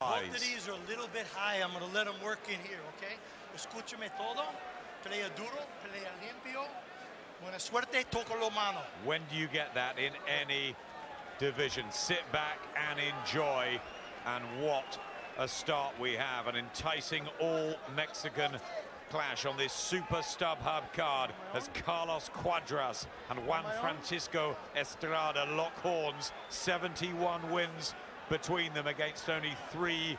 Both of these are a little bit high. I'm going to let them work in here, okay? Escúchame todo. Pelea duro, pelea limpio. Buena suerte, toco lo mano. When do you get that in any division? Sit back and enjoy. And what a start we have. An enticing all-Mexican clash on this Super StubHub card as Carlos Cuadras and Juan Francisco Estrada lock horns. 71 wins between them against only 3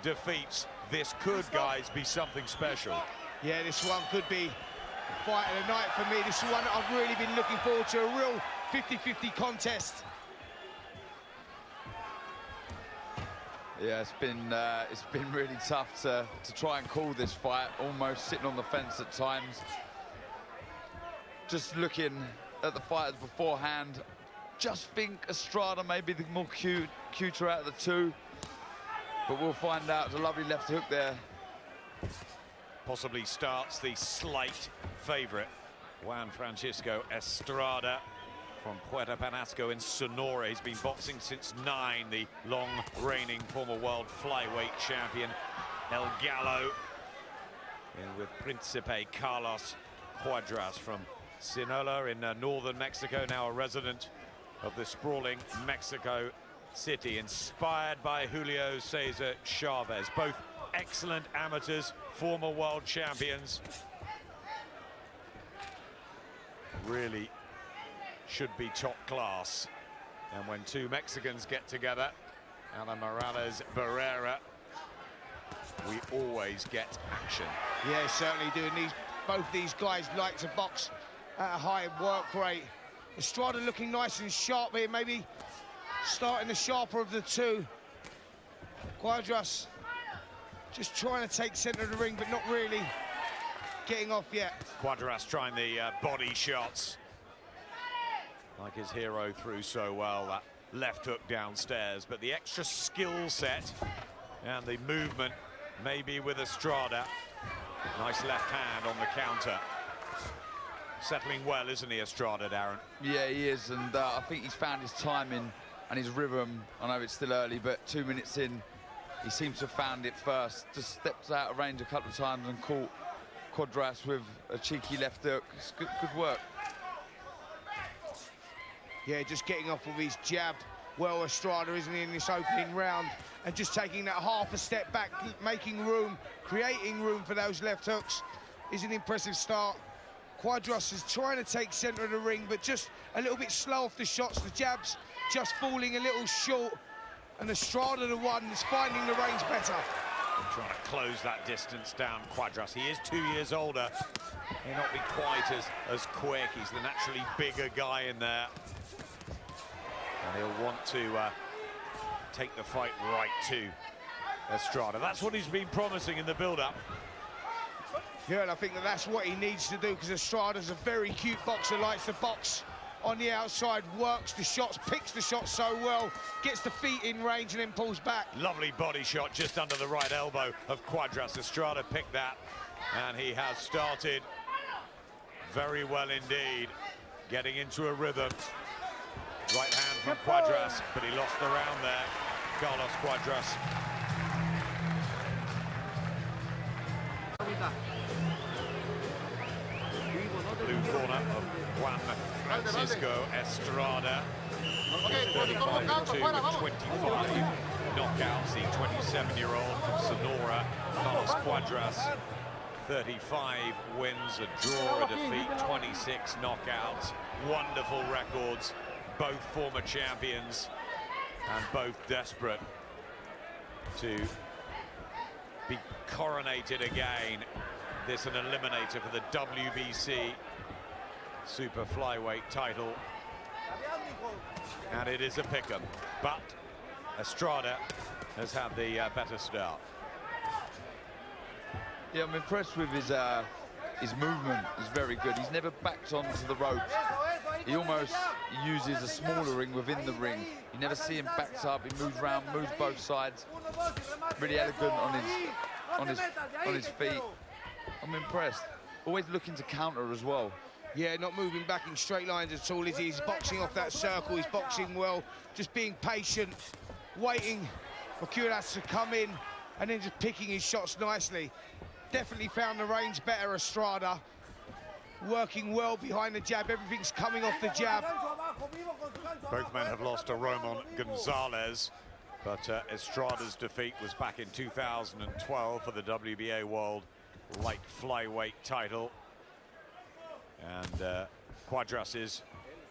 defeats. This could, guys, be something special. Yeah, this one could be the fight of the night for me. This is one that I've really been looking forward to, a real 50-50 contest. Yeah, it's been really tough to try and call this fight, almost sitting on the fence at times. Just looking at the fighters beforehand, just think Estrada may be the more cuter out of the two, but we'll find out. The lovely left hook there. Possibly starts the slight favorite, Juan Francisco Estrada from Puerto Penasco in Sonora. He's been boxing since 9, the long reigning former world flyweight champion El Gallo, and with Principe Carlos Cuadras from Sinaloa in northern Mexico, now a resident of the sprawling Mexico City, inspired by Julio Cesar Chavez. Both excellent amateurs, former world champions. Really should be top class. And when 2 Mexicans get together, Alan Morales, Barrera, we always get action. Yeah, certainly do. And both these guys like to box at a high work rate. Estrada looking nice and sharp here, maybe starting the sharper of the two. Cuadras just trying to take centre of the ring, but not really getting off yet. Cuadras trying the body shots, like his hero threw so well, that left hook downstairs. But the extra skill set and the movement, maybe with Estrada. Nice left hand on the counter. Settling well, isn't he, Estrada, Darren? Yeah, he is, and I think he's found his timing and his rhythm. I know it's still early, but 2 minutes in, he seems to have found it first. Just steps out of range a couple of times and caught Cuadras with a cheeky left hook. It's good work. Yeah, just getting off with his jab. Well, Estrada, isn't he, in this opening round, and just taking that half a step back, making room, creating room for those left hooks is an impressive start. Cuadras is trying to take centre of the ring, but just a little bit slow off the shots. The jabs just falling a little short, and Estrada, the one, is finding the range better. Trying to close that distance down, Cuadras. He is 2 years older. May not be quite as quick. He's the naturally bigger guy in there. And he'll want to take the fight right to Estrada. That's what he's been promising in the build-up. Yeah, and I think that's what he needs to do, because Estrada's a very cute boxer, likes to box on the outside, works the shots, picks the shots so well, gets the feet in range and then pulls back. Lovely body shot just under the right elbow of Cuadras. Estrada picked that, and he has started very well indeed, getting into a rhythm. Right hand from Cuadras, but he lost the round there. Carlos Cuadras. Blue corner of Juan Francisco Estrada. 35-2 with 25 knockouts. The 27-year-old from Sonora, Carlos Cuadras. 35 wins, a draw, a defeat, 26 knockouts. Wonderful records. Both former champions and both desperate to be coronated again. This an eliminator for the WBC Super Flyweight title. And it is a pick'em, but Estrada has had the better start. Yeah, I'm impressed with his movement. Is very good. He's never backed onto the ropes. He almost uses a smaller ring within the ring. You never see him backed up. He moves around, moves both sides. Really elegant on his feet. I'm impressed. Always looking to counter as well. Yeah, not moving back in straight lines at all, is he? He's boxing off that circle. He's boxing well, just being patient, waiting for Cuadras to come in and then just picking his shots nicely. Definitely found the range better, Estrada. Working well behind the jab, everything's coming off the jab. Both men have lost to Roman Gonzalez, but Estrada's defeat was back in 2012 for the WBA World Light Flyweight title. And Cuadras's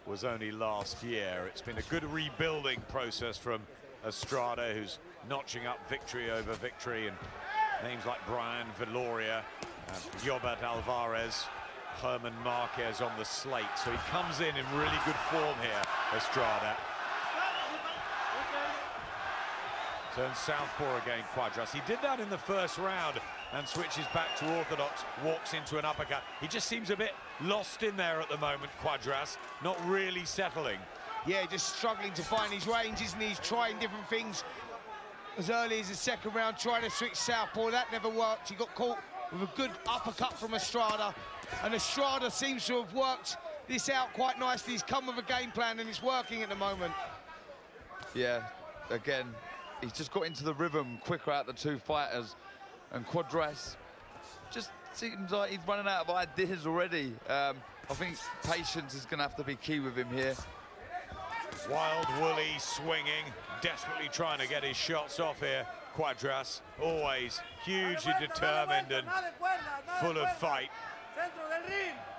was only last year. It's been a good rebuilding process from Estrada, who's notching up victory over victory, and names like Brian Viloria, Gilbert Alvarez, Herman Marquez on the slate. So he comes in really good form here, Estrada. Turns southpaw again, Cuadras. He did that in the first round and switches back to orthodox, walks into an uppercut. He just seems a bit lost in there at the moment, Cuadras, not really settling. Yeah, just struggling to find his range, isn't he? He's trying different things. As early as the second round, trying to switch southpaw, that never worked. He got caught with a good uppercut from Estrada, and Estrada seems to have worked this out quite nicely. He's come with a game plan and it's working at the moment. Yeah, again, he's just got into the rhythm quicker out the two fighters, and Cuadras just seems like he's running out of ideas already. I think patience is going to have to be key with him here. Wild, woolly, swinging, desperately trying to get his shots off here. Cuadras, always hugely determined and full of fight.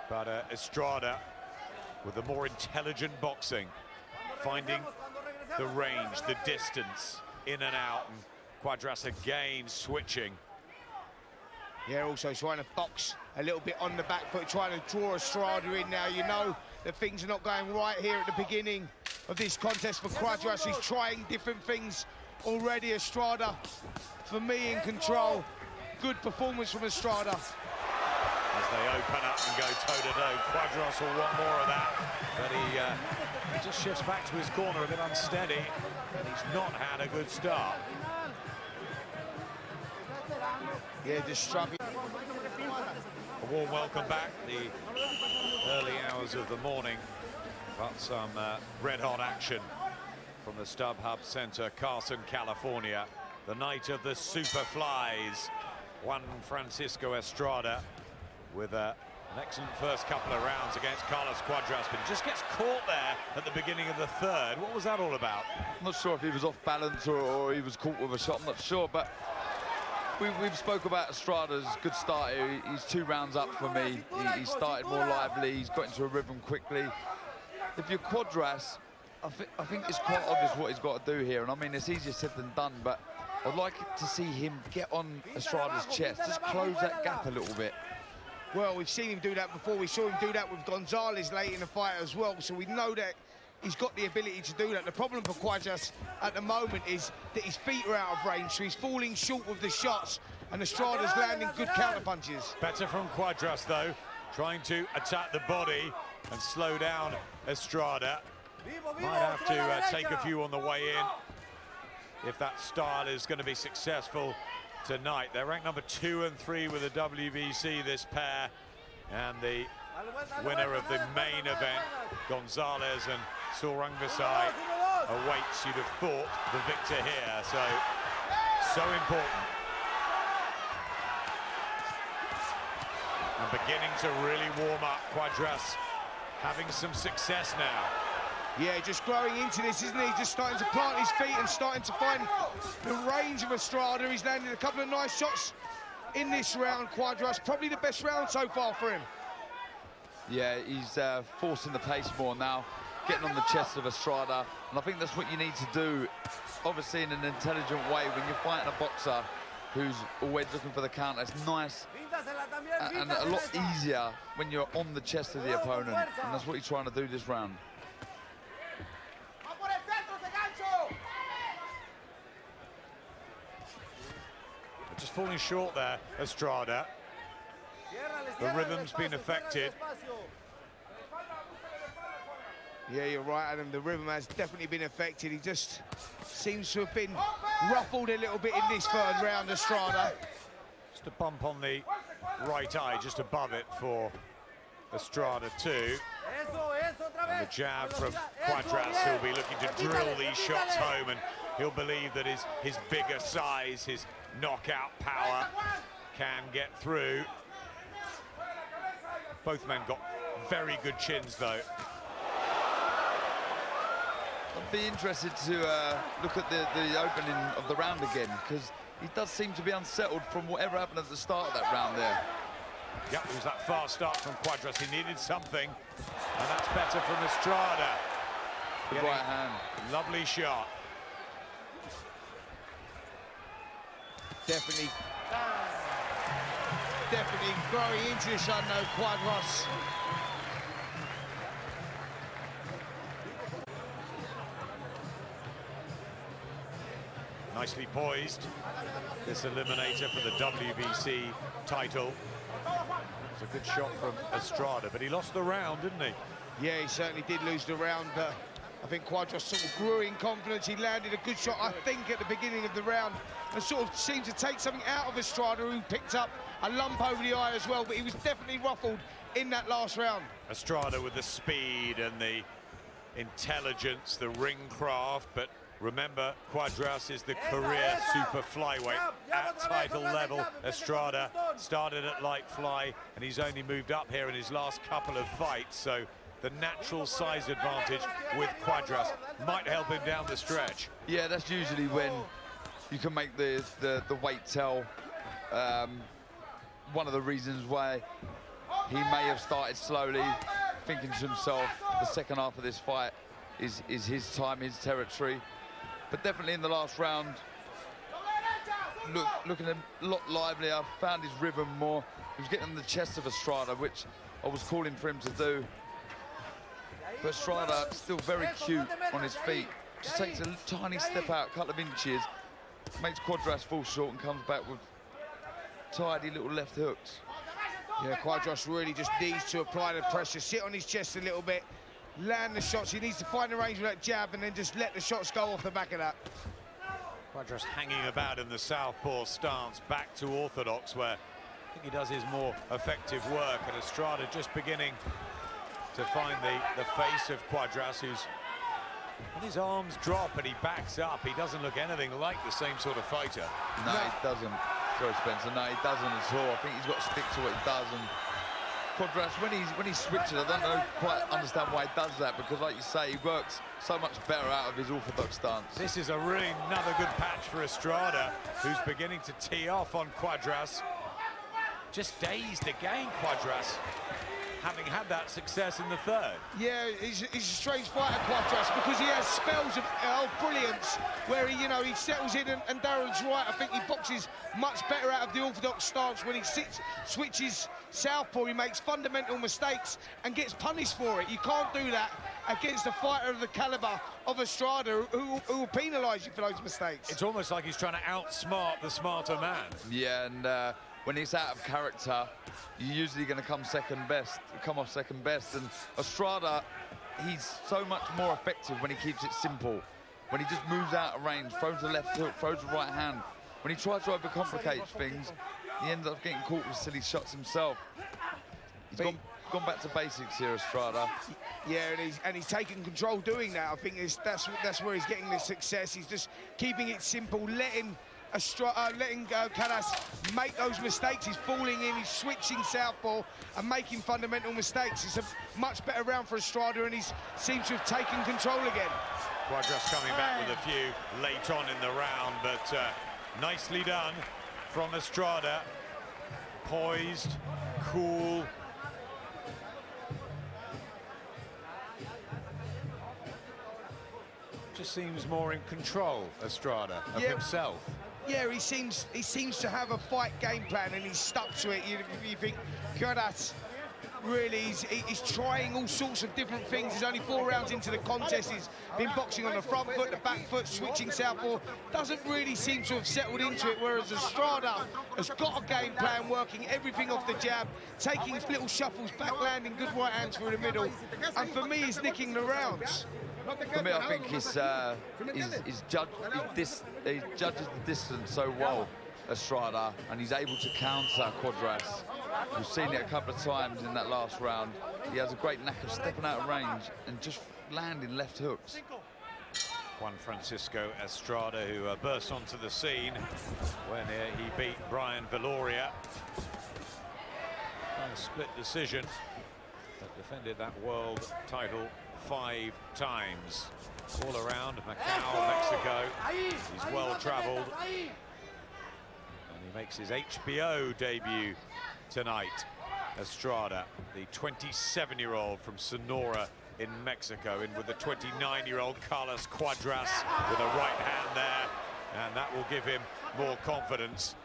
But Estrada, with the more intelligent boxing, finding the range, the distance, in and out, and Cuadras again switching. Yeah, also trying to box a little bit on the back foot, trying to draw Estrada in now. You know that things are not going right here at the beginning of this contest for Cuadras. He's trying different things already. Estrada, for me, in control. Good performance from Estrada. As they open up and go toe-to-toe, Cuadras will want more of that, but he just shifts back to his corner a bit unsteady, and he's not had a good start. Yeah, just struggling. A warm welcome back, the early hours of the morning, but some red-hot action from the StubHub Center, Carson, California. The night of the super flies. Juan Francisco Estrada with an excellent first couple of rounds against Carlos Cuadras, but he just gets caught there at the beginning of the third. What was that all about? I'm not sure if he was off balance or he was caught with a shot, I'm not sure, but we've spoke about Estrada's good start here. He's 2 rounds up for me. He started more lively, he's got into a rhythm quickly. If you're Cuadras, I think it's quite obvious what he's got to do here, and I mean, it's easier said than done, but I'd like to see him get on Estrada's chest, just close that gap a little bit. Well, we've seen him do that before. We saw him do that with Gonzalez late in the fight as well, so we know that he's got the ability to do that. The problem for Cuadras at the moment is that his feet are out of range, so he's falling short with the shots, and Estrada's landing good counter punches. Better from Cuadras, though, trying to attack the body and slow down Estrada. Might have to take a few on the way in if that style is going to be successful tonight. They're ranked number 2 and 3 with the WBC, this pair, and the winner of the main event, Gonzalez and Surangvasai, awaits, you'd have thought, the victor here. So important. And beginning to really warm up. Cuadras having some success now. Yeah, just growing into this, isn't he? Just starting to plant his feet and starting to find the range of Estrada. He's landed a couple of nice shots in this round, Cuadras. Probably the best round so far for him. Yeah, he's forcing the pace more now, getting on the chest of Estrada, and I think that's what you need to do, obviously in an intelligent way. When you're fighting a boxer who's always looking for the counter, it's nice and a lot easier when you're on the chest of the opponent, and that's what he's trying to do this round. Just falling short there, Estrada. The rhythm's been affected. Yeah, you're right, Adam. The rhythm has definitely been affected. He just seems to have been ruffled a little bit in this third round, Estrada. Just a bump on the right eye, just above it for Estrada too. And the jab from Cuadras, who'll be looking to drill these shots home and he'll believe that his bigger size, his knockout power can get through. Both men got very good chins, though. I'd be interested to look at the opening of the round again, because he does seem to be unsettled from whatever happened at the start of that round there. Yep, it was that fast start from Cuadras. He needed something, and that's better from Estrada. The right hand. Lovely shot. Definitely growing into this unknown Cuadras. Nicely poised, this eliminator for the WBC title. It's a good shot from Estrada, but he lost the round, didn't he? Yeah, he certainly did lose the round, but I think Cuadras sort of grew in confidence. He landed a good shot, I think, at the beginning of the round, and sort of seemed to take something out of Estrada, who picked up a lump over the eye as well, but he was definitely ruffled in that last round. Estrada with the speed and the intelligence, the ring craft, but remember, Cuadras is the career super flyweight at title level. Estrada started at light fly, and he's only moved up here in his last couple of fights, so the natural size advantage with Cuadras might help him down the stretch. Yeah, that's usually when you can make the weight tell. One of the reasons why he may have started slowly, thinking to himself, the second half of this fight is his time, his territory. But definitely in the last round, looking a lot livelier, found his rhythm more. He was getting in the chest of Estrada, which I was calling for him to do. But Estrada still very cute on his feet. Just takes a tiny step out, a couple of inches, makes Cuadras fall short and comes back with tidy little left hooks. Yeah, Cuadras really just needs to apply the pressure, sit on his chest a little bit, land the shots. He needs to find the range with that jab and then just let the shots go off the back of that. Cuadras hanging about in the southpaw stance, back to orthodox, where I think he does his more effective work, and Estrada just beginning to find the face of Cuadras, who's, when his arms drop and he backs up, he doesn't look anything like the same sort of fighter. No, he doesn't. Sorry, Spencer. No, he doesn't at all. I think he's got to stick to what he does. And Cuadras, when he switches, I don't quite understand why he does that, because, like you say, he works so much better out of his orthodox stance. This is another good patch for Estrada, who's beginning to tee off on Cuadras. Just dazed again, Cuadras, having had that success in the third. Yeah, he's a strange fighter, Cuadras, because he has spells of brilliance where he, he settles in, and Darren's right. I think he boxes much better out of the orthodox stance. When he switches southpaw, he makes fundamental mistakes and gets punished for it. You can't do that against a fighter of the caliber of Estrada, who will penalise you for those mistakes. It's almost like he's trying to outsmart the smarter man. Yeah, and when he's out of character, you're usually going to come off second best. And Estrada, he's so much more effective when he keeps it simple. When he just moves out of range, throws the left hook, throws the right hand. When he tries to overcomplicate things, he ends up getting caught with silly shots himself. He's gone back to basics here, Estrada. Yeah, and he's taking control doing that. I think that's where he's getting the success. He's just keeping it simple, letting Cuadras make those mistakes. He's falling in, he's switching southpaw and making fundamental mistakes. It's a much better round for Estrada, and he seems to have taken control again. Cuadras coming back with a few late on in the round, but nicely done from Estrada. Poised, cool. Just seems more in control, Estrada, of himself. Yeah, he seems to have a fight game plan, and he's stuck to it. You think Cuadras really, he's trying all sorts of different things. He's only 4 rounds into the contest. He's been boxing on the front foot, the back foot, switching southpaw. Doesn't really seem to have settled into it, whereas Estrada has got a game plan, working everything off the jab, taking his little shuffles back, landing good right hands through the middle. And for me, he's nicking the rounds. For me, I think he judges the distance so well, Estrada, and he's able to counter Cuadras. We've seen it a couple of times in that last round. He has a great knack of stepping out of range and just landing left hooks. Juan Francisco Estrada, who burst onto the scene when he beat Brian Viloria. A split decision, but defended that world title 5 times. All around Macau, Mexico. He's well traveled. And he makes his HBO debut tonight. Estrada, the 27-year-old from Sonora in Mexico, in with the 29-year-old Carlos Cuadras with a right hand there, and that will give him more confidence.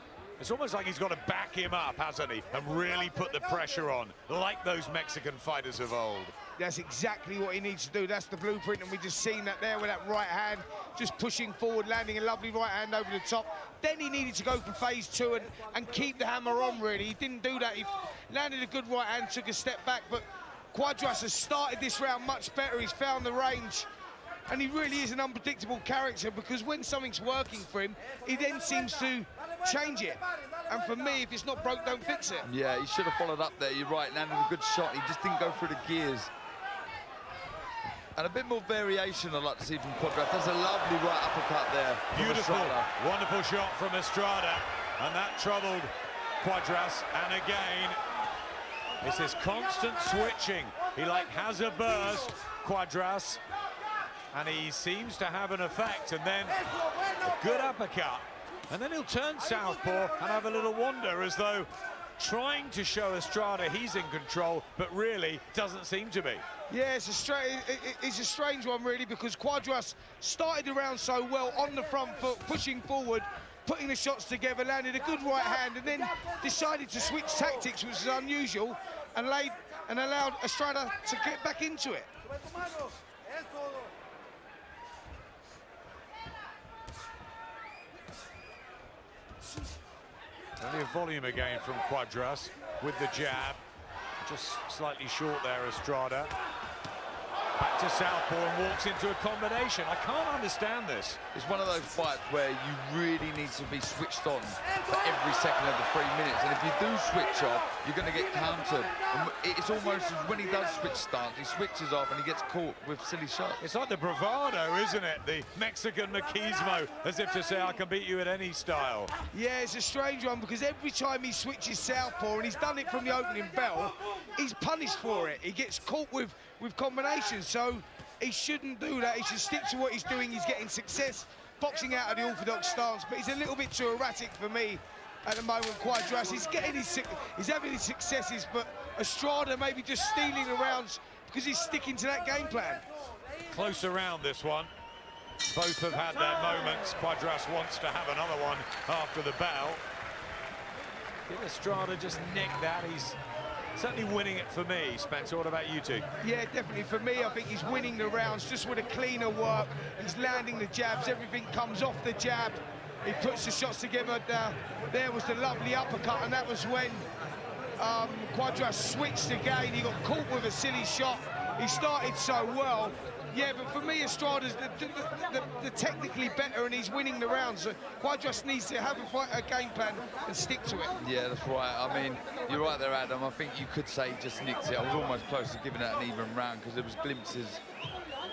It's almost like he's got to back him up, hasn't he, and really put the pressure on, like those Mexican fighters of old. That's exactly what he needs to do. That's the blueprint, and we've just seen that there with that right hand, just pushing forward, landing a lovely right hand over the top. Then he needed to go for phase 2 and keep the hammer on, really. He didn't do that. He landed a good right hand, took a step back, but Cuadras has started this round much better. He's found the range, and he really is an unpredictable character, because when something's working for him, he then seems to change it. And for me, if it's not broke, don't fix it. Yeah, he should have followed up there. You're right, landed a good shot. He just didn't go through the gears. And a bit more variation I'd like to see from Cuadras. There's a lovely right uppercut there. Beautiful, wonderful shot from Estrada, and that troubled Cuadras. And again, it's this constant switching. He has a burst, Cuadras, and he seems to have an effect, and then a good uppercut, and then he'll turn southpaw and have a little wander, as though trying to show Estrada he's in control, but really doesn't seem to be. Yeah, it's a strange one, really, because Cuadras started the round so well on the front foot, pushing forward, putting the shots together, landed a good right hand, and then decided to switch tactics, which is unusual, and allowed Estrada to get back into it. Plenty of volume again from Cuadras with the jab. Just slightly short there, Estrada. Back to southpaw and walks into a combination. I can't understand this. It's one of those fights where you really need to be switched on for every second of the 3 minutes. And if you do switch off, you're going to get countered. And it's almost as when he does switch stance, he switches off and he gets caught with silly shots. It's like the bravado, isn't it? The Mexican machismo, as if to say, I can beat you at any style. Yeah, it's a strange one, because every time he switches southpaw, and he's done it from the opening bell, he's punished for it. He gets caught with combinations, so he shouldn't do that. He should stick to what he's doing. He's getting success boxing out of the orthodox stance, but he's a little bit too erratic for me at the moment. Cuadras, he's having his successes, but Estrada maybe just stealing the rounds because he's sticking to that game plan. Close around this one. Both have had their moments. Cuadras wants to have another one after the bell. Did Estrada just nick that? He's certainly winning it for me. Spencer, what about you two? Yeah, definitely. For me, I think he's winning the rounds just with a cleaner work. He's landing the jabs. Everything comes off the jab. He puts the shots together. There was the lovely uppercut, and that was when Cuadras switched again. He got caught with a silly shot. He started so well. Yeah, but for me, Estrada's the technically better, and he's winning the rounds. So Cuadras needs to have a game plan and stick to it. Yeah, that's right. I mean, you're right there, Adam. I think you could say he just nicked it. I was almost close to giving it an even round, because there was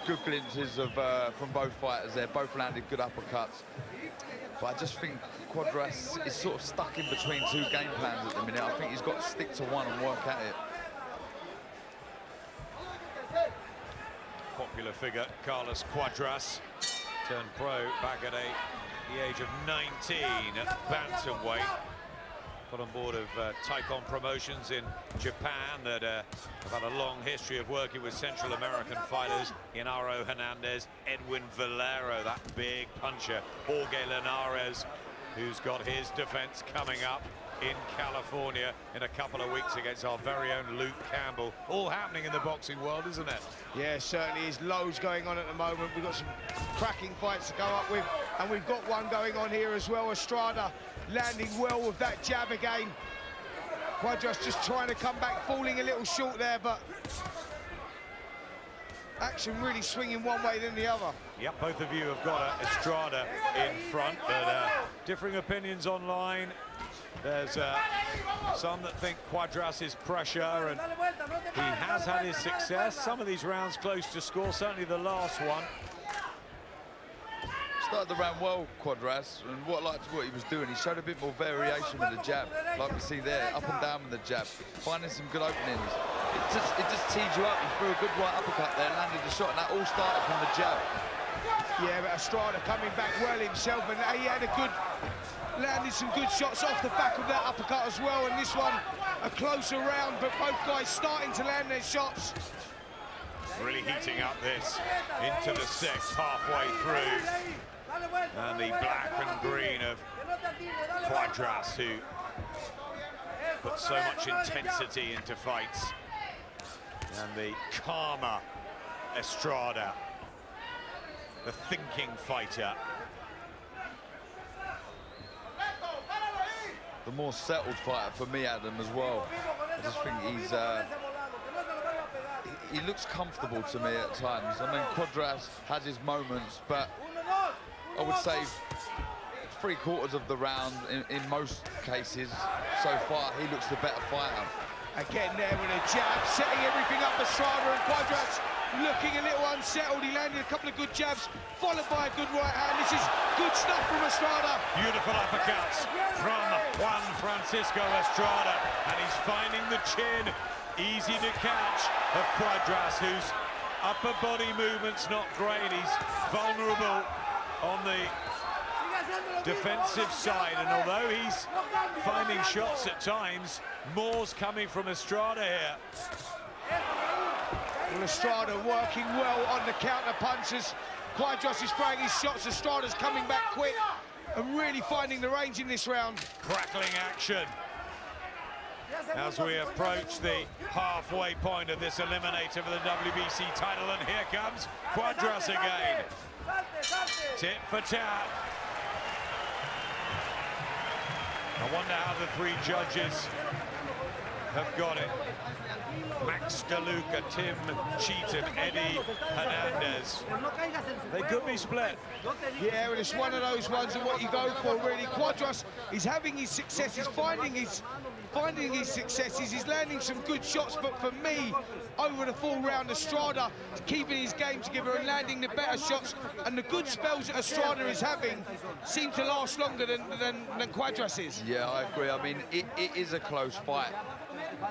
good glimpses of from both fighters there. Both landed good uppercuts. But I just think Cuadras is sort of stuck in between two game plans at the minute. I think he's got to stick to one and work at it. Popular figure, Carlos Cuadras, turned pro back at the age of 19 at bantamweight. Got on board of Taikon Promotions in Japan that have had a long history of working with Central American fighters. Genaro Hernandez, Edwin Valero, that big puncher, Jorge Linares, who's got his defense coming up in California in a couple of weeks against our very own Luke Campbell. All happening in the boxing world, isn't it? Yeah, certainly is. Loads going on at the moment. We've got some cracking fights to go up with, and we've got one going on here as well. Estrada landing well with that jab again. Cuadras just trying to come back, falling a little short there, but action really swinging one way than the other. Yep, both of you have got Estrada in front, but differing opinions online. There's some that think Cuadras is pressure, and he has had his success. Some of these rounds close to score, certainly the last one. Started the round well, Cuadras, and what I liked what he was doing, he showed a bit more variation with the jab, like we see there, up and down with the jab, finding some good openings. It just teed you up. He threw a good right uppercut there, landed the shot, and that all started from the jab. Yeah, but Estrada coming back well himself, and he had landed some good shots off the back of that uppercut as well, and this one a closer round, but both guys starting to land their shots. Really heating up this into the sixth, halfway through. And the black and green of Cuadras, who put so much intensity into fights. And the calmer Estrada, the thinking fighter. The more settled fighter for me, Adam, as well. I just think he looks comfortable to me at times. I mean, Cuadras has his moments, but I would say 3/4 of the round, in most cases so far, he looks the better fighter. Again there with a jab, setting everything up. Estrada, and Cuadras looking a little unsettled. He landed a couple of good jabs, followed by a good right hand. This is good stuff from Estrada. Beautiful uppercuts from Juan Francisco Estrada, and he's finding the chin easy to catch of Cuadras, whose upper body movement's not great. He's vulnerable on the defensive side, and although he's finding shots at times, more's coming from Estrada here. Well, Estrada working well on the counter punches. Cuadras is throwing his shots. Estrada's coming back quick and really finding the range in this round. Crackling action as we approach the halfway point of this eliminator for the WBC title, and here comes Cuadras again. Tit for tat. I wonder how the three judges have got it. Max DeLuca, Tim Cheatham, Eddie Hernandez. They could be split. Yeah, well, it's one of those ones of what you go for, really. Cuadras is having his successes, finding his successes. He's landing some good shots, but for me, over the full round, Estrada keeping his game together and landing the better shots. And the good spells that Estrada is having seem to last longer than Cuadras is. Yeah, I agree. I mean, it is a close fight,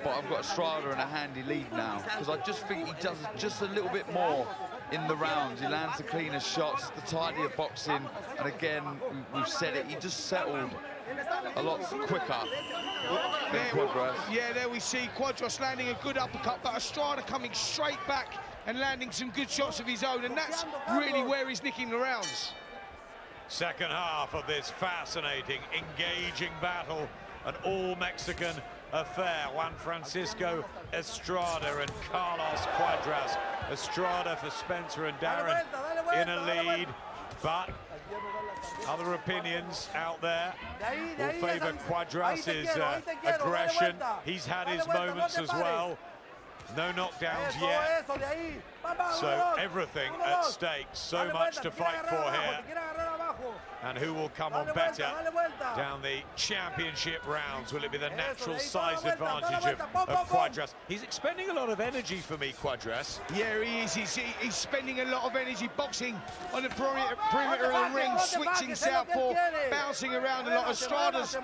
but I've got Estrada in a handy lead now, because I just think he does just a little bit more in the rounds. He lands the cleaner shots, the tidier boxing, and again, we've said it, he just settled a lot quicker than Cuadras. Yeah, there we see Cuadras landing a good uppercut, but Estrada coming straight back and landing some good shots of his own, and that's really where he's nicking the rounds. Second half of this fascinating, engaging battle, an all-Mexican affair. Juan Francisco Estrada and Carlos Cuadras. Estrada for Spencer and Darren in a lead, but other opinions out there will favour Cuadras' aggression. He's had his moments as well. No knockdowns yet. So everything at stake, so much to fight for here. And who will come on better down the championship rounds? Will it be the natural size advantage of Cuadras? He's expending a lot of energy for me, Cuadras. Yeah, he is. He's spending a lot of energy boxing on the perimeter of the ring, switching southpaw, bouncing around a lot. Estrada's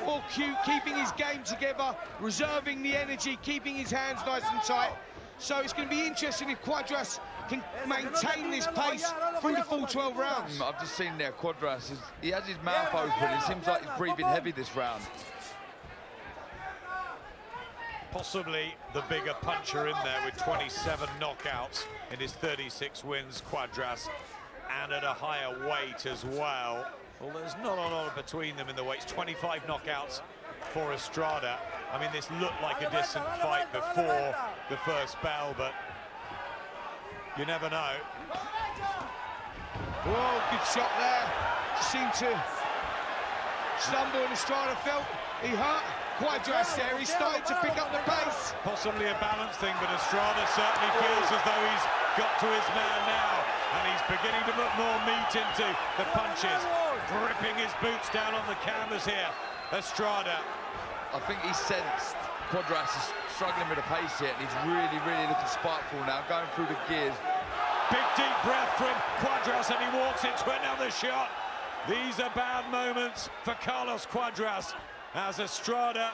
all cute, keeping his game together, reserving the energy, keeping his hands nice and tight. So it's going to be interesting if Cuadras can maintain this pace through the full 12 rounds. I've just seen there, Cuadras, he has his mouth open. It seems like he's breathing heavy this round. Possibly the bigger puncher in there with 27 knockouts in his 36 wins, Cuadras, and at a higher weight as well. Well, there's not a lot between them in the weights. 25 knockouts for Estrada. I mean, this looked like a distant fight before the first bell, but you never know. Whoa, good shot there. Seemed to stumble, and Estrada felt he hurt Cuadras there. He started to pick up the pace. Possibly a balance thing, but Estrada certainly feels as though he's got to his man now, and he's beginning to put more meat into the punches, gripping his boots down on the canvas here. Estrada. I think he sensed Cuadras is struggling with the pace here, and he's really, really looking spiteful now, going through the gears. Big deep breath from Cuadras, and he walks into another shot. These are bad moments for Carlos Cuadras as Estrada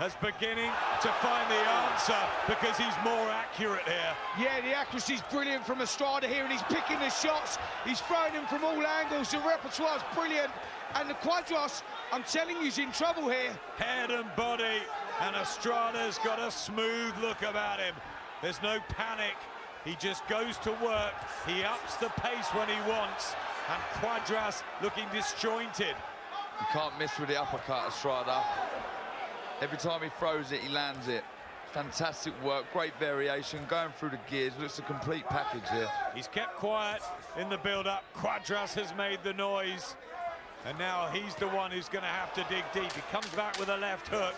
is beginning to find the answer because he's more accurate here. Yeah, the accuracy's brilliant from Estrada here, and he's picking the shots. He's throwing them from all angles. The repertoire's brilliant. And the Cuadras, I'm telling you, he's in trouble here. Head and body, and Estrada's got a smooth look about him. There's no panic. He just goes to work. He ups the pace when he wants. And Cuadras looking disjointed. You can't miss with the uppercut, Estrada. Every time he throws it, he lands it. Fantastic work, great variation, going through the gears. Looks a complete package here. He's kept quiet in the build-up. Cuadras has made the noise. And now he's the one who's going to have to dig deep. He comes back with a left hook.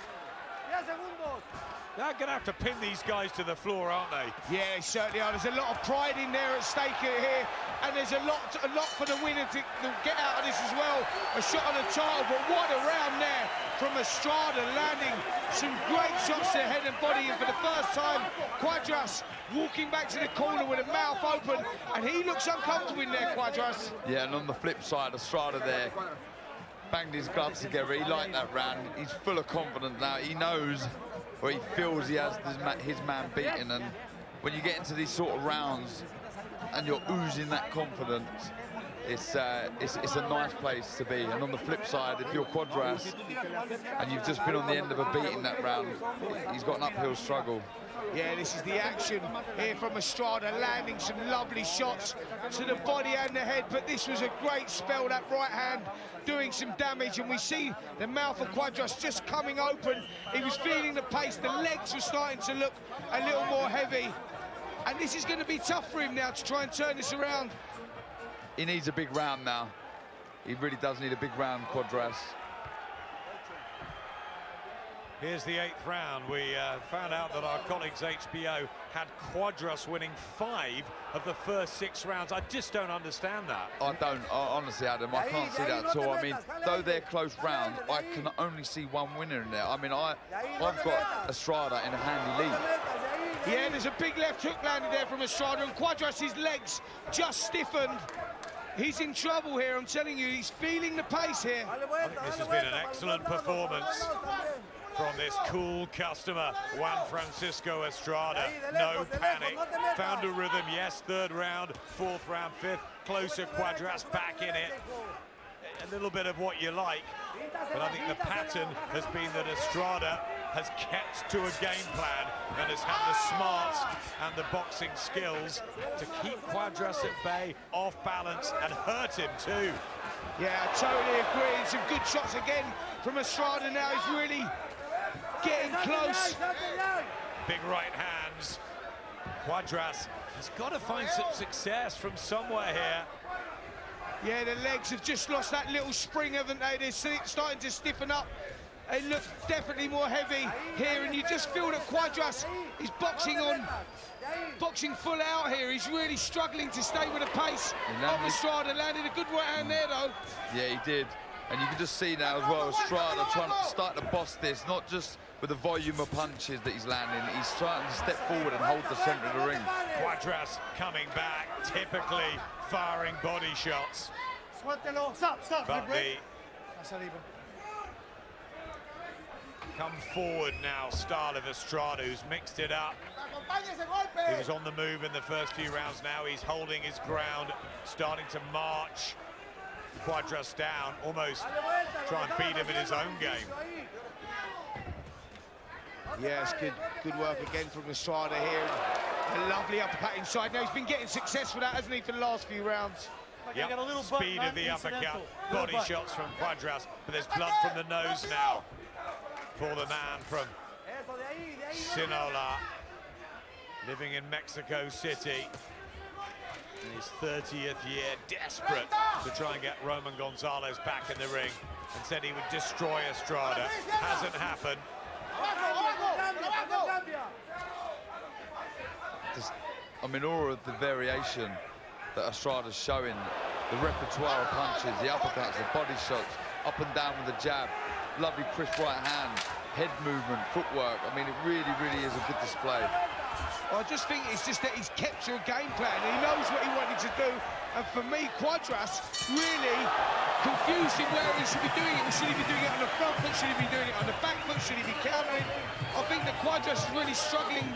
They're going to have to pin these guys to the floor, aren't they? Yeah, they certainly are. There's a lot of pride in there at stake here, and there's a lot for the winner to get out of this as well. A shot on the title, but what a round there from Estrada, landing some great shots to head and body. And for the first time, Cuadras walking back to the corner with a mouth open, and he looks uncomfortable in there, Cuadras. Yeah, and on the flip side, Estrada there banged his gloves together. He liked that round. He's full of confidence now. He knows, or he feels he has his man beaten. And when you get into these sort of rounds and you're oozing that confidence, it's a nice place to be. And on the flip side, if you're Cuadras and you've just been on the end of a beat in that round, he's got an uphill struggle. Yeah, this is the action here from Estrada, landing some lovely shots to the body and the head, but this was a great spell, that right hand doing some damage, and we see the mouth of Cuadras just coming open. He was feeling the pace, the legs were starting to look a little more heavy, and this is going to be tough for him now to try and turn this around. He needs a big round now. He really does need a big round, Cuadras. Here's the 8th round. We found out that our colleagues HBO had Cuadras winning 5 of the first 6 rounds. I just don't understand that. Honestly, Adam, I can't see that at all. I mean, though they're close rounds, I can only see one winner in there. I mean, I've got Estrada in a handy lead. Yeah, there's a big left hook landed there from Estrada, and Cuadras' legs just stiffened. He's in trouble here, I'm telling you. He's feeling the pace here. I think this has been an excellent performance from this cool customer, Juan Francisco Estrada. No panic, found a rhythm. Yes, 3rd round, 4th round, 5th. Closer, Cuadras back in it. A little bit of what you like, but I think the pattern has been that Estrada has kept to a game plan and has had the smarts and the boxing skills to keep Cuadras at bay, off balance, and hurt him too. Yeah, I totally agree. Some good shots again from Estrada now. He's really getting close. Big right hands. Cuadras has got to find some success from somewhere here. Yeah, the legs have just lost that little spring, haven't they? They're starting to stiffen up. They look definitely more heavy here, and you just feel that Cuadras is boxing full out here. He's really struggling to stay with the pace of Estrada. Landed a good right hand there, though. Yeah, he did. And you can just see now as well, Estrada trying to start to boss this, not just with the volume of punches that he's landing. He's starting to step forward and hold the centre of the ring. Cuadras coming back, typically firing body shots. But the come forward now style of Estrada, who's mixed it up. He was on the move in the first few rounds. Now he's holding his ground, starting to march Cuadras down, almost try and beat him in his own game. Yes, good work again from Estrada here. A lovely uppercut inside. Now he's been getting success with that, hasn't he, for the last few rounds? Yep, speed of the uppercut, body shots from Cuadras, but there's blood from the nose now for the man from Sinaloa, living in Mexico City. In his 30th year, desperate to try and get Roman Gonzalez back in the ring, and said he would destroy Estrada. Hasn't happened. I'm in awe of the variation that Estrada's showing. The repertoire of punches, the uppercuts, the body shots, up and down with the jab. Lovely crisp right hand, head movement, footwork. I mean, it really, really is a good display. I just think it's just that he's kept to a game plan. He knows what he wanted to do. And for me, Cuadras really confused him where he should be doing it. Should he be doing it on the front foot? Should he be doing it on the back foot? Should he be countering? I think that Cuadras is really struggling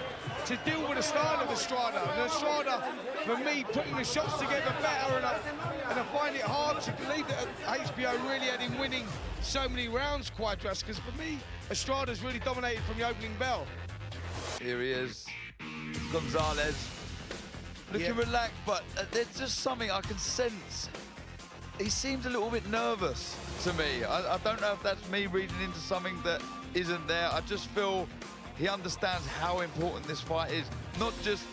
to deal with the style of Estrada. And Estrada, for me, putting the shots together better, and I find it hard to believe that HBO really had him winning so many rounds, Cuadras, because for me, Estrada's really dominated from the opening bell. Here he is, Gonzalez, looking relaxed, but there's just something I can sense. He seems a little bit nervous to me. I don't know if that's me reading into something that isn't there. I just feel he understands how important this fight is, not just,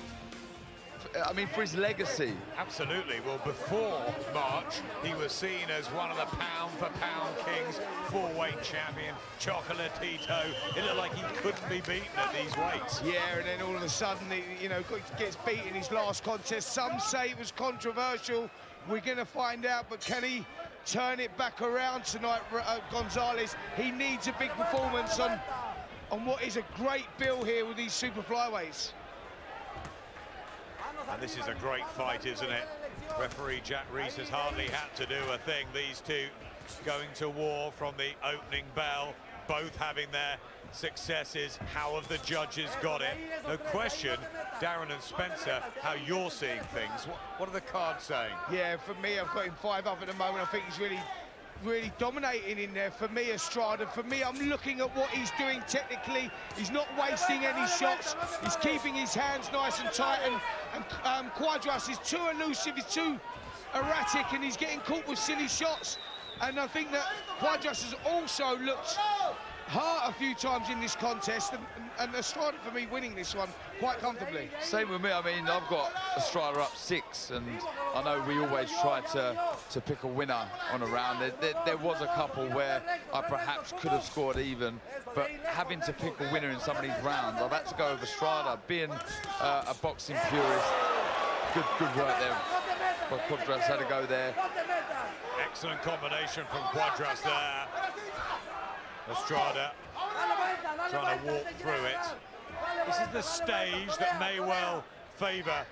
I mean, for his legacy. Absolutely. Well, before March, he was seen as one of the pound-for-pound kings, four-weight champion, Chocolatito. It looked like he couldn't be beaten at these weights. Yeah, and then all of a sudden, he, gets beat in his last contest. Some say it was controversial. We're going to find out, but can he turn it back around tonight, Gonzalez? He needs a big performance on what is a great bill here with these super flyweights. And this is a great fight, isn't it? Referee Jack Reese has hardly had to do a thing. These two going to war from the opening bell, both having their successes. How have the judges got it? No question, Darren and Spencer, how you're seeing things. What are the cards saying? Yeah, for me, I've got him 5 up at the moment. I think he's really dominating in there. For me, Estrada, for me, I'm looking at what he's doing technically. He's not wasting any shots. He's keeping his hands nice and tight, and Cuadras is too elusive, he's too erratic, and he's getting caught with silly shots. And I think that Cuadras has also looked hurt a few times in this contest, and Estrada, for me, winning this one quite comfortably. Same with me. I mean, I've got Estrada up 6, and I know we always try to pick a winner on a round. There was a couple where I perhaps could have scored even, but having to pick a winner in some of these rounds, I've had to go with Estrada. Being a boxing purist, good work there. But Cuadras had to go there. Excellent combination from Cuadras there. Estrada trying to walk through it. This is the stage that may well favour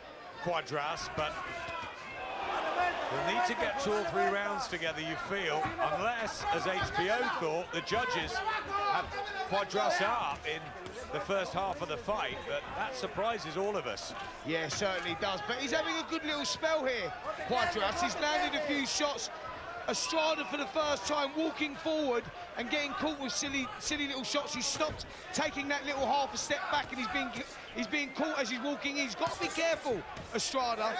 Cuadras, but they'll need to get 2 or 3 rounds together, you feel, unless, as HBO thought, the judges have Cuadras up in the first half of the fight, but that surprises all of us. Yeah, certainly does, but he's having a good little spell here, Cuadras. He's landed a few shots. Estrada, for the first time, walking forward and getting caught with silly little shots. He's stopped taking that little half a step back, and he's being caught as he's walking in. He's got to be careful, Estrada.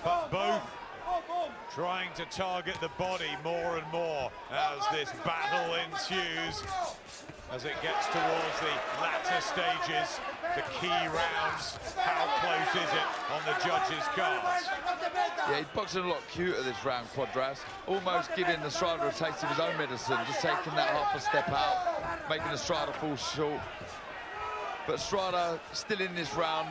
But both trying to target the body more and more as this battle ensues, as it gets towards the latter stages, the key rounds. How close is it on the judges' cards? Yeah, he's boxing a lot cuter this round, Cuadras. Almost giving Estrada a taste of his own medicine, just taking that half a step out, making Estrada fall short. But Estrada still in this round.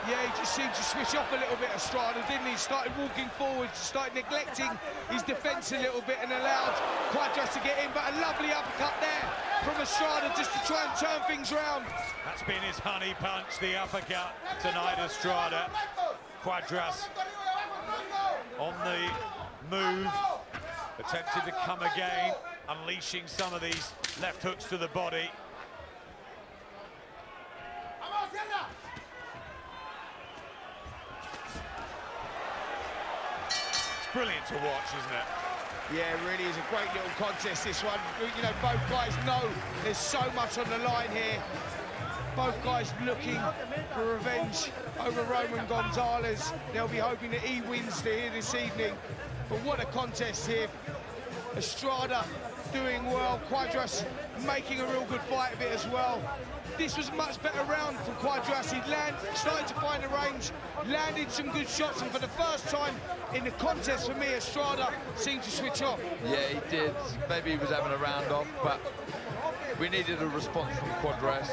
Yeah, he just seemed to switch off a little bit, Estrada, didn't he? Started walking forward, started neglecting his defence a little bit, and allowed Cuadras to get in, but a lovely uppercut there from Estrada just to try and turn things round. That's been his honey punch, the uppercut tonight, Estrada. Cuadras on the move, attempted to come again, unleashing some of these left hooks to the body. It's brilliant to watch, isn't it? Yeah, it really is a great little contest, this one. You know, both guys know there's so much on the line here. Both guys looking for revenge over Roman Gonzalez. They'll be hoping that he wins here this evening. But what a contest here. Estrada doing well, Cuadras making a real good fight of it as well. This was a much better round for Cuadras. He started to find the range, landed some good shots, and for the first time in the contest for me, Estrada seemed to switch off. Yeah, he did. Maybe he was having a round off, but we needed a response from Cuadras.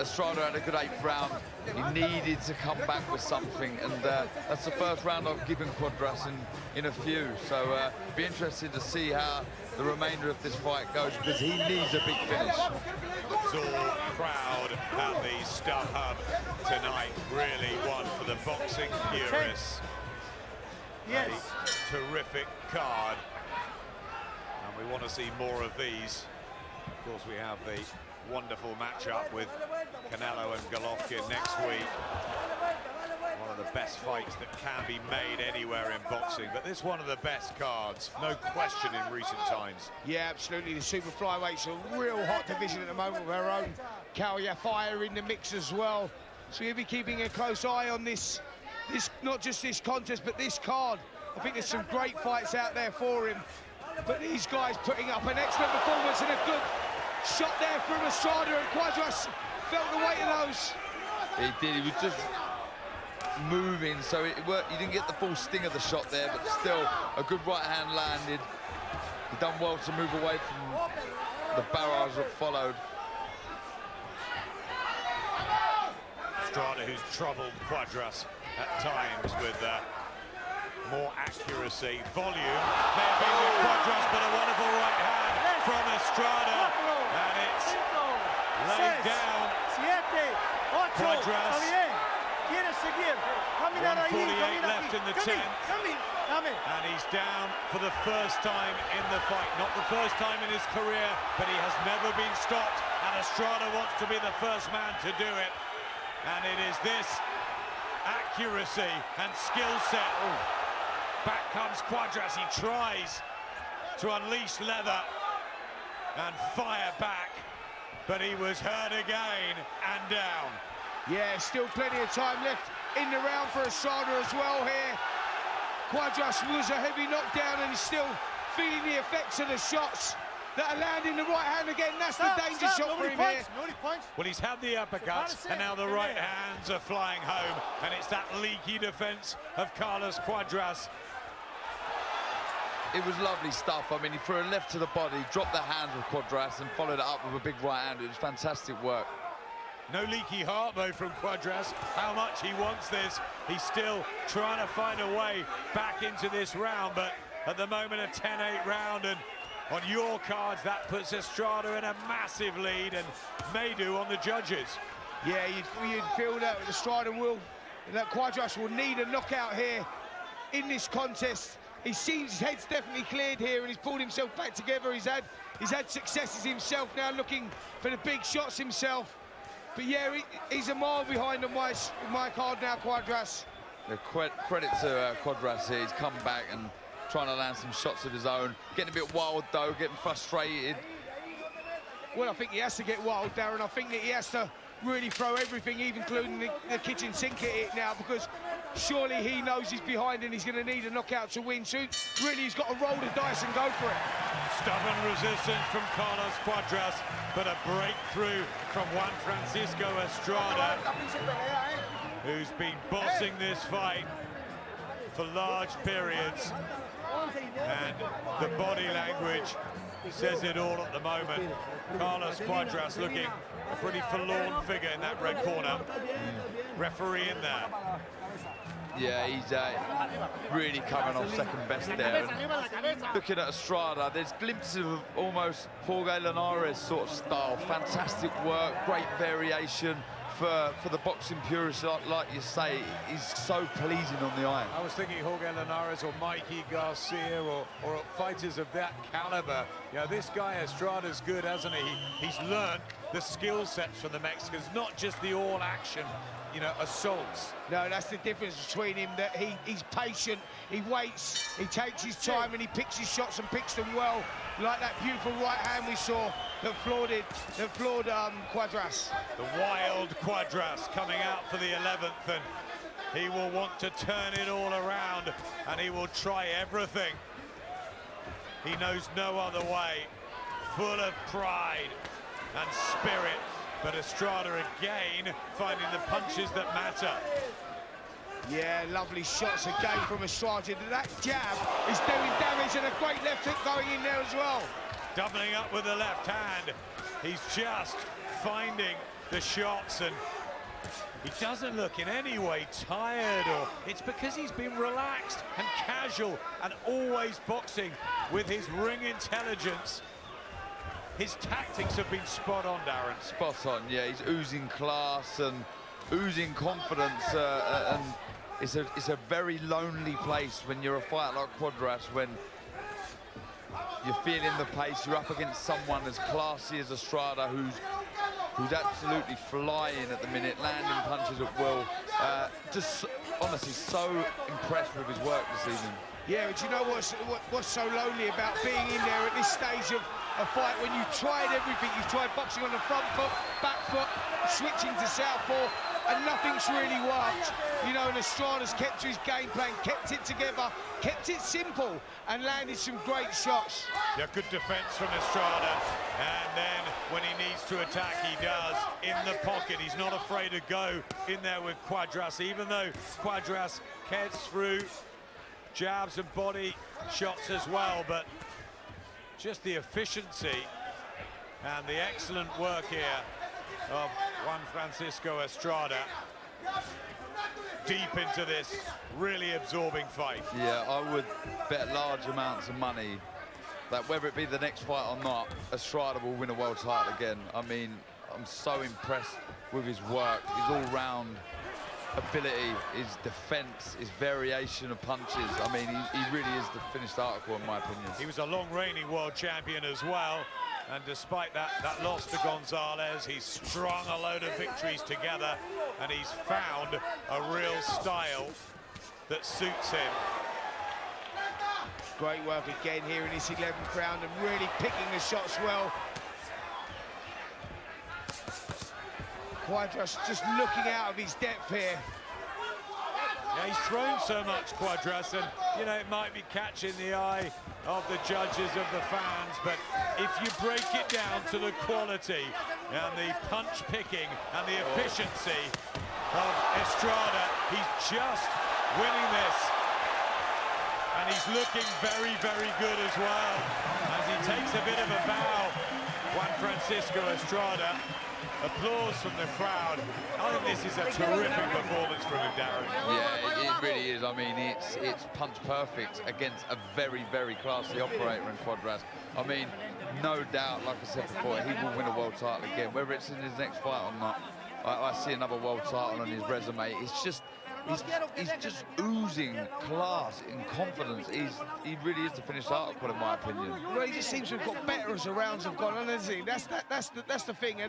Estrada had a good 8th round. He needed to come back with something, and that's the first round I've given Cuadras in a few. So be interested to see how the remainder of this fight goes, because he needs a big finish. Absorbed crowd at the Star Hub tonight. Really one for the boxing purists. Yes. A terrific card. And we want to see more of these. Of course, we have the wonderful matchup with Canelo and Golovkin next week. One of the best fights that can be made anywhere in boxing, but this is one of the best cards, no question, in recent times. Yeah, absolutely. The super flyweights a real hot division at the moment with our own Fire in the mix as well. So we'll be keeping a close eye on this, not just this contest, but this card. I think there's some great fights out there for him. But these guys putting up an excellent performance and a good shot there from Estrada, and Cuadras felt the weight of those. He did. He was just moving, so it worked. You didn't get the full sting of the shot there, but still a good right hand landed. He done well to move away from the barrage that followed. Estrada, who's troubled Cuadras at times with more accuracy. Volume may have been with Cuadras, but a wonderful right hand from Estrada, and it's laid down. Cuadras. 1:48 left in the 10th. And he's down for the first time in the fight. Not the first time in his career, but he has never been stopped, and Estrada wants to be the first man to do it. And it is this accuracy and skill set. Ooh. Back comes Cuadras. He tries to unleash leather and fire back, but he was hurt again and down. Yeah, still plenty of time left in the round for Estrada as well here. Cuadras was a heavy knockdown, and he's still feeling the effects of the shots that are landing the right hand again. That's the danger shot for him here. Well, he's had the uppercuts, and now the right hands are flying home, and it's that leaky defense of Carlos Cuadras. It was lovely stuff. I mean, he threw a left to the body, dropped the hands with Cuadras, and followed it up with a big right hand. It was fantastic work. No leaky heart, though, from Cuadras. How much he wants this. He's still trying to find a way back into this round, but at the moment, a 10-8 round, and on your cards, that puts Estrada in a massive lead, and may do on the judges. Yeah, you'd feel that Estrada that Cuadras will need a knockout here in this contest. He seems his head's definitely cleared here, and he's pulled himself back together. He's had successes himself, now looking for the big shots himself. But yeah, he's a mile behind on my card now, Cuadras. The credit to Cuadras here. He's come back and trying to land some shots of his own. Getting a bit wild, though, getting frustrated. Well, I think he has to get wild, Darren. I think that he has to really throw everything, even including the kitchen sink at it now, because surely he knows he's behind and he's going to need a knockout to win. So really, he's got to roll the dice and go for it. Stubborn resistance from Carlos Cuadras, but a breakthrough from Juan Francisco Estrada, who's been bossing this fight for large periods, and the body language says it all at the moment. Carlos Cuadras looking a pretty forlorn figure in that red corner. Referee in there. Yeah, he's really coming off second best there. And looking at Estrada, there's glimpses of almost Jorge Linares sort of style. Fantastic work, great variation. For the boxing purists, like you say, is so pleasing on the eye. I was thinking Jorge Linares or Mikey Garcia or fighters of that caliber. You know, this guy Estrada's good, hasn't he? He's learned the skill sets from the Mexicans, not just the all-action, you know, assaults. No, that's the difference between him, that he's patient, he waits, he takes his time, and he picks his shots and picks them well, like that beautiful right hand we saw that floored Cuadras. The wild Cuadras coming out for the 11th, and he will want to turn it all around, and he will try everything. He knows no other way, full of pride and spirit, but Estrada again finding the punches that matter. Yeah, lovely shots again from Estrada. That jab is doing damage, and a great left hook going in there as well. Doubling up with the left hand. He's just finding the shots, and He doesn't look in any way tired, or it's because he's been relaxed and casual and always boxing with his ring intelligence. His tactics have been spot on, Darren. Spot on, yeah. He's oozing class and oozing confidence, and it's a very lonely place when you're a fighter like Cuadras, when you're feeling the pace, you're up against someone as classy as Estrada, who's absolutely flying at the minute, landing punches at will. Just honestly so impressed with his work this evening. Yeah, but you know what's so lonely about being in there at this stage of a fight, when you tried everything. You tried boxing on the front foot, back foot, switching to southpaw, and nothing's really worked. You know, and Estrada's kept to his game plan, kept it together, kept it simple, and landed some great shots. Yeah, good defense from Estrada, and then when he needs to attack, he does. In the pocket, he's not afraid to go in there with Cuadras, even though Cuadras gets through jabs and body shots as well, but just the efficiency and the excellent work here of Juan Francisco Estrada, deep into this really absorbing fight. Yeah, I would bet large amounts of money that whether it be the next fight or not, Estrada will win a world title again. I mean, I'm so impressed with his work, his all-round ability, his defense, his variation of punches. I mean, he really is the finished article, in my opinion. He was a long reigning world champion as well, and despite that loss to Gonzalez, he's strung a load of victories together, and he's found a real style that suits him. Great work again here in this 11th round, and really picking the shots well. Cuadras just looking out of his depth here. Yeah, he's thrown so much, Cuadras, and, you know, it might be catching the eye of the judges, of the fans, but if you break it down to the quality and the punch picking and the efficiency of Estrada, he's just winning this. And he's looking very, very good as well. As he takes a bit of a bow, Juan Francisco Estrada. Applause from the crowd. I think this is a terrific performance from him, Darren. Yeah, it really is. I mean, it's punch perfect against a very, very classy operator in Cuadras. I mean, no doubt, like I said before, he will win a world title again. Whether it's in his next fight or not, I see another world title on his resume. It's just, he's just oozing class and confidence. He really is the finished article, in my opinion. Well, he just seems to have got better as the rounds have gone on, hasn't he? That's the thing.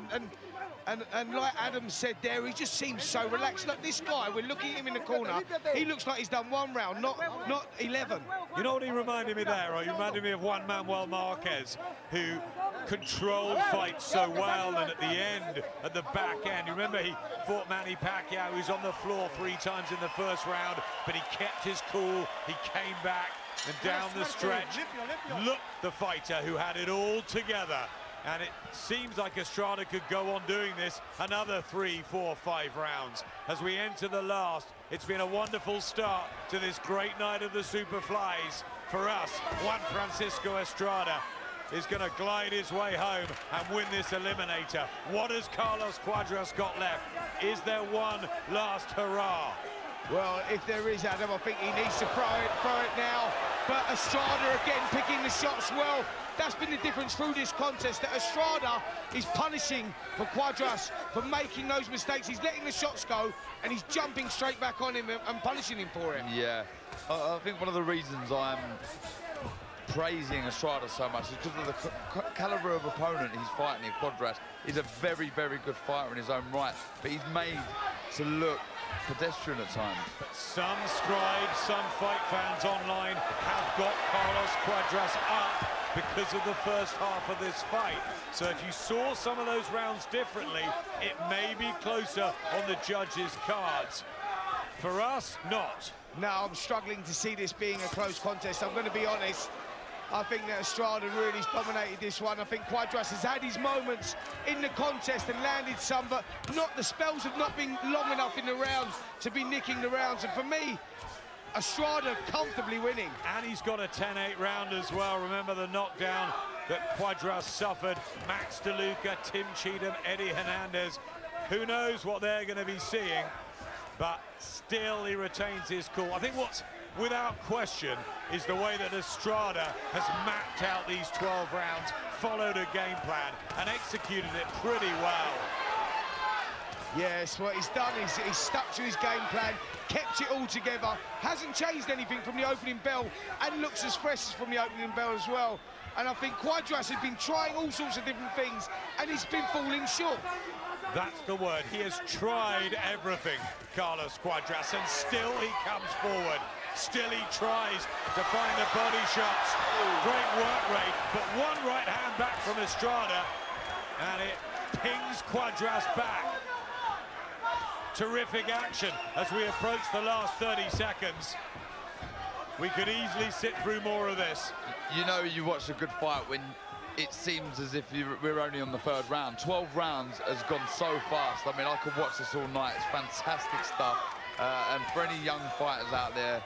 And like Adam said there, he just seems so relaxed. Look, this guy, we're looking at him in the corner, he looks like he's done one round, not 11. You know what he reminded me there? He reminded me of Juan Manuel Marquez, who controlled fights so well, and at the end, at the back end, you remember he fought Manny Pacquiao, who was on the floor 3 times in the first round, but he kept his cool, he came back, and down the stretch, look, the fighter who had it all together. And it seems like Estrada could go on doing this another 3, 4, 5 rounds. As we enter the last, it's been a wonderful start to this great night of the Superflies. For us, Juan Francisco Estrada is going to glide his way home and win this eliminator. What has Carlos Cuadras got left? Is there one last hurrah? Well, if there is, Adam, I think he needs to throw it now. But Estrada again picking the shots well. That's been the difference through this contest, that Estrada is punishing for Cuadras for making those mistakes. He's letting the shots go, and he's jumping straight back on him and punishing him for it. Yeah, I think one of the reasons I'm praising Estrada so much is because of the caliber of opponent he's fighting in Cuadras. He's a very, very good fighter in his own right, but he's made to look pedestrian at times. But some scribes, some fight fans online have got Carlos Cuadras up because of the first half of this fight. So if you saw some of those rounds differently, it may be closer on the judges' cards. For us, not. No, I'm struggling to see this being a close contest. I'm going to be honest. I think that Estrada really dominated this one. I think Cuadras has had his moments in the contest and landed some, but the spells have not been long enough in the rounds to be nicking the rounds. And for me, Estrada comfortably winning. And he's got a 10-8 round as well. Remember the knockdown that Cuadras suffered. Max DeLuca, Tim Cheatham, Eddie Hernandez Who knows what they're going to be seeing, but still he retains his cool. I think what's without question is the way that Estrada has mapped out these 12 rounds, followed a game plan and executed it pretty well. Yes, what he's done is he's stuck to his game plan, kept it all together, hasn't changed anything from the opening bell, and looks as fresh as from the opening bell as well. And I think Cuadras has been trying all sorts of different things, and he's been falling short. That's the word. He has tried everything, Carlos Cuadras, and still he comes forward. Still he tries to find the body shots. Great work rate, but one right hand back from Estrada, and it pings Cuadras back. Terrific action as we approach the last 30 seconds. We could easily sit through more of this. You know you watch a good fight when it seems as if we're only on the 3rd round. 12 rounds has gone so fast. I mean, I could watch this all night. It's fantastic stuff. And for any young fighters out there,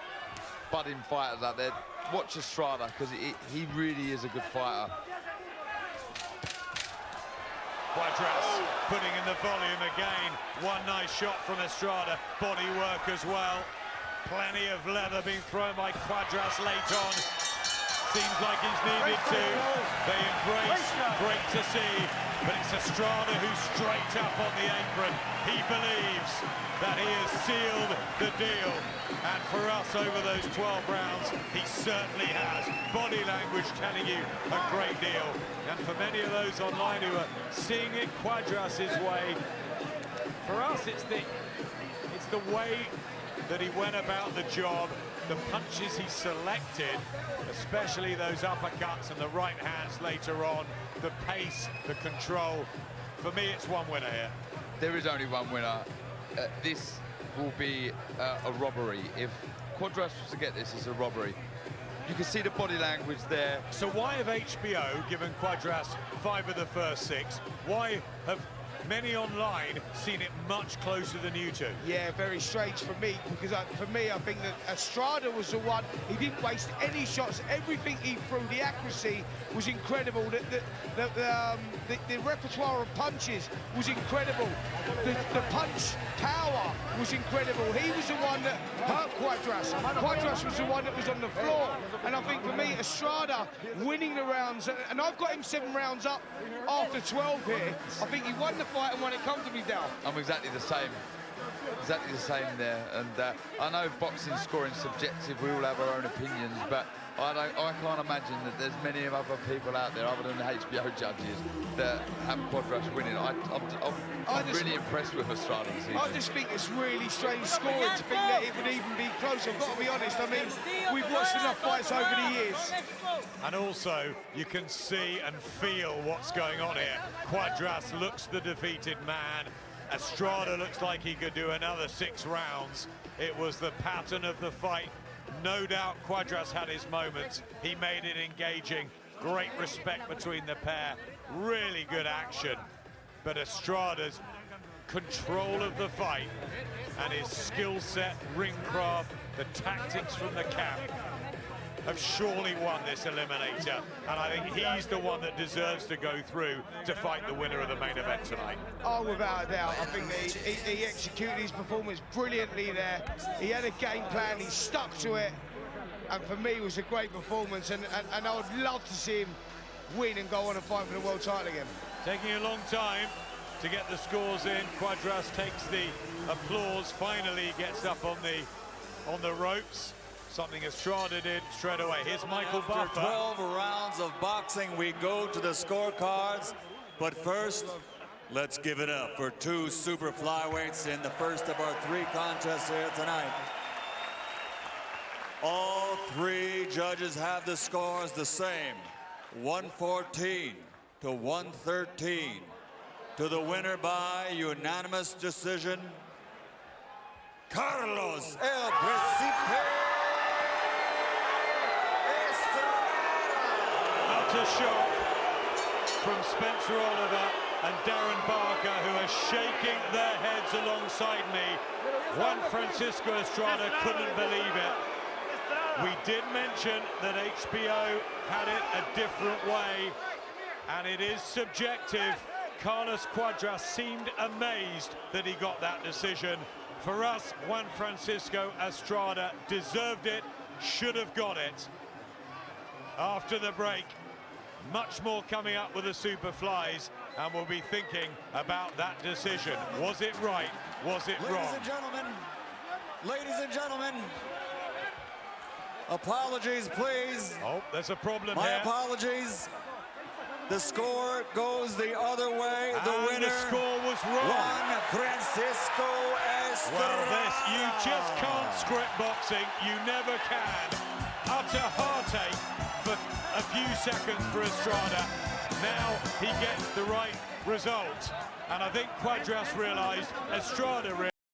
budding fighters out there, watch Estrada, because he really is a good fighter. Cuadras putting in the volume again. One nice shot from Estrada. Body work as well. Plenty of leather being thrown by Cuadras late on. Seems like he's needed to. They embrace. Great to see. But it's Estrada who's straight up on the apron. He believes that he has sealed the deal. And for us, over those 12 rounds, he certainly has. Body language telling you a great deal. And for many of those online who are seeing it Cuadras' way, for us, it's the way that he went about the job, the punches he selected, especially those uppercuts and the right hands later on, the pace, the control. For me, it's one winner here. There is only one winner. This will be a robbery. If Cuadras was to get this, it's a robbery. You can see the body language there. So why have HBO given Cuadras 5 of the first 6? Why have many online seen it much closer than you two? Yeah, very strange for me, because for me, I think that Estrada was the one. He didn't waste any shots. Everything he threw, the accuracy was incredible. The repertoire of punches was incredible. The punch power was incredible. He was the one that hurt Cuadras. Cuadras was the one that was on the floor. And I think for me, Estrada winning the rounds, and I've got him 7 rounds up after 12 here. I think he won the fight and won it comfortably down. I'm exactly the same. Exactly the same there. And I know boxing scoring subjective, we all have our own opinions, but I can't imagine that there's many other people out there other than the HBO judges that have Cuadras winning. I'm really impressed with Estrada this season. I just think it's really strange scoring to think that it would even be close. I've got to be honest. I mean, we've watched enough fights over the years. And also, you can see and feel what's going on here. Cuadras looks the defeated man. Estrada looks like he could do another 6 rounds. It was the pattern of the fight. No doubt Cuadras had his moments. He made it engaging. Great respect between the pair. Really good action. But Estrada's control of the fight and his skill set, ring craft, the tactics from the camp have surely won this eliminator, and I think he's the one that deserves to go through to fight the winner of the main event tonight. Oh, without a doubt. I think he executed his performance brilliantly there. He had a game plan, he stuck to it, and for me it was a great performance, and I would love to see him win and go on and fight for the world title again. Taking a long time to get the scores in. Cuadras takes the applause, finally gets up on the ropes. Something Estrada did straight away. Here's Michael Buffer. After 12 rounds of boxing, we go to the scorecards. But first, let's give it up for 2 super flyweights in the first of our 3 contests here tonight. All 3 judges have the scores the same. 114 to 113. To the winner by unanimous decision, Carlos El Príncipe. A shot from Spencer Oliver and Darren Barker, who are shaking their heads alongside me. Juan Francisco Estrada couldn't believe it. We did mention that HBO had it a different way, and it is subjective. Carlos Cuadras seemed amazed that he got that decision. For us, Juan Francisco Estrada deserved it, should have got it. After the break, much more coming up with the Superflies, and we'll be thinking about that decision. Was it right? Was it wrong? Ladies and gentlemen, apologies, please. Oh, there's a problem My here. apologies. The score goes the other way. The And winner, the score was wrong. Juan Francisco Estrada. Well, you just can't script boxing. You never can. Utter heartache for a few seconds for Estrada. Now he gets the right result. And I think Cuadras realised, Estrada realised.